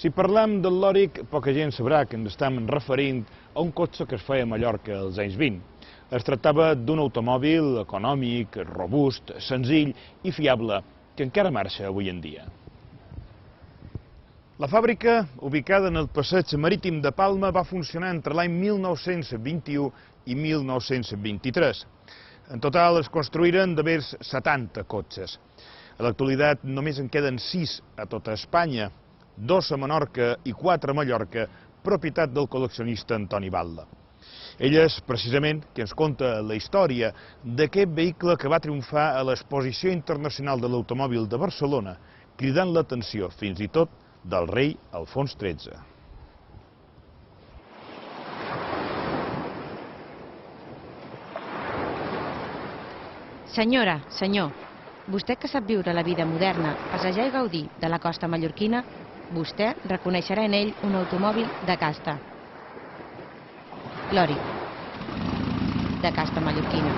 Si parlem del lòric, poca gent sabrà que ens estem referint a un cotxe que es feia a Mallorca als anys 20. Es tractava d'un automòbil econòmic, robust, senzill i fiable, que encara marxa avui en dia. La fàbrica, ubicada en el passeig marítim de Palma, va funcionar entre l'any 1921 i 1923. En total es construïren de vers 70 cotxes. A l'actualitat només en queden 6 a tota Espanya, 2 a Menorca i 4 a Mallorca, propietat del col·leccionista Antoni Batlle. Ell és, precisament, qui ens conta la història d'aquest vehicle que va triomfar a l'Exposició Internacional de l'Automòbil de Barcelona, cridant l'atenció, fins i tot, del rei Alfons XIII. Senyora, senyor, vostè que sap viure la vida moderna, passejar i gaudir de la costa mallorquina, vostè reconeixerà en ell un automòbil de casta. Lòric, de casta mallorquina.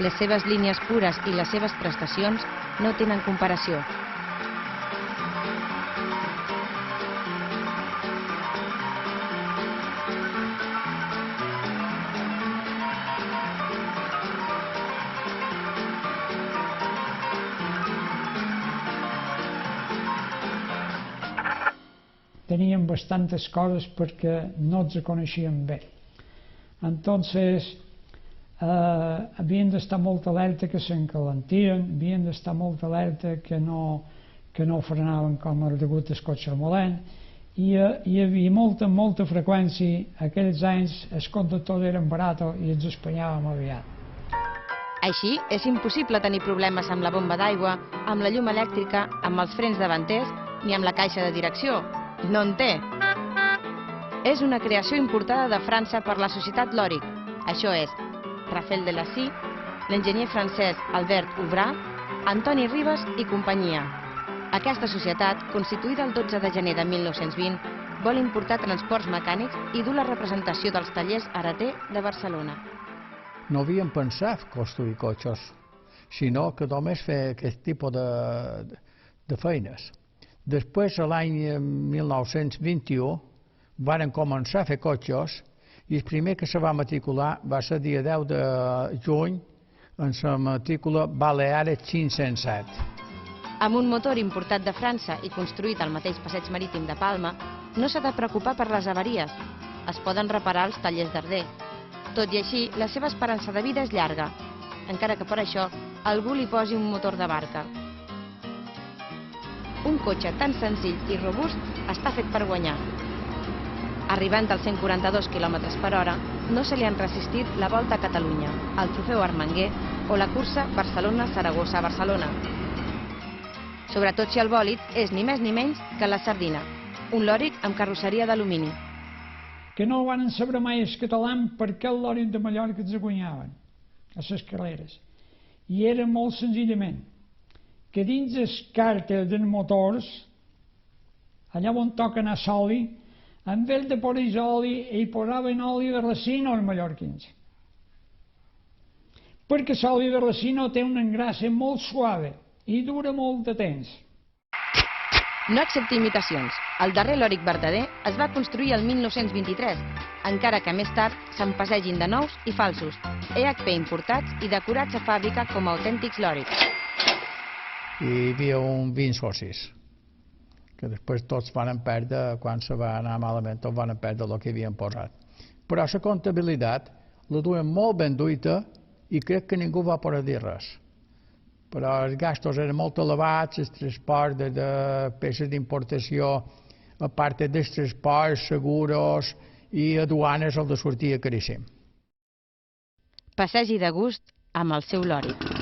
Les seves línies pures i les seves prestacions no tenen comparació. Teníem bastantes coses perquè no ens coneixíem bé. Entonces, havien d'estar molt alerta que s'encalentien, havien d'estar molt alerta que no frenaven com era degut al cotxe remolent, i hi havia molta freqüència. Aquells anys els conductors eren baratos i ens espanyàvem aviat. Així, és impossible tenir problemes amb la bomba d'aigua, amb la llum elèctrica, amb els frens davanters, ni amb la caixa de direcció. No en té. És una creació importada de França per la societat Lòric. Això és Rafael Delacy, l'enginyer francès Albert Ubrat, Antoni Ribes i companyia. Aquesta societat, constituïda el 12 de gener de 1920, vol importar transports mecànics i dur la representació dels tallers Arater de Barcelona. No havíem pensat construir cotxes, sinó que només fer aquest tipus de feines. Després, l'any 1921, varen començar a fer cotxes i el primer que se va matricular va ser el dia 10 de juny en la matrícula Baleares 507. Amb un motor importat de França i construït al mateix passeig marítim de Palma, no s'ha de preocupar per les avaries. Es poden reparar als tallers d'Arder. Tot i així, la seva esperança de vida és llarga, encara que per això algú li posi un motor de barca. Un cotxe tan senzill i robust està fet per guanyar. Arribant als 142 km per hora, no se li han resistit la Volta a Catalunya, el Trofeu Armenguer o la cursa Barcelona-Saragossa-Barcelona. Sobretot si el bòlid és ni més ni menys que la Sardina, un lòric amb carrosseria d'alumini. Que no van saber mai els catalans per què el lòric de Mallorca ens guanyaven a les carreres. I era molt senzillament que dins els càrters dels motors, allà on toquen a l'oli, en vez de posar oli, hi posaven oli de racino als mallorquins. Perquè l'oli de racino té una engrassa molt suave i dura molt de temps. No accepti imitacions. El darrer lòric verdader es va construir el 1923, encara que més tard se'n passegin de nous i falsos, EHP importats i decorats a fàbrica com a autèntics lòrics. Hi havia uns 20 socis, que després tots van perdre, quan se va anar malament, tots van perdre el que havien posat. Però la comptabilitat la duien molt ben duita i crec que ningú va poder dir res. Però els gastos eren molt elevats, el transport de peces d'importació, a part dels transports, seguros i aduanes el de sortir caríssim. Passegi de gust amb el seu lòric.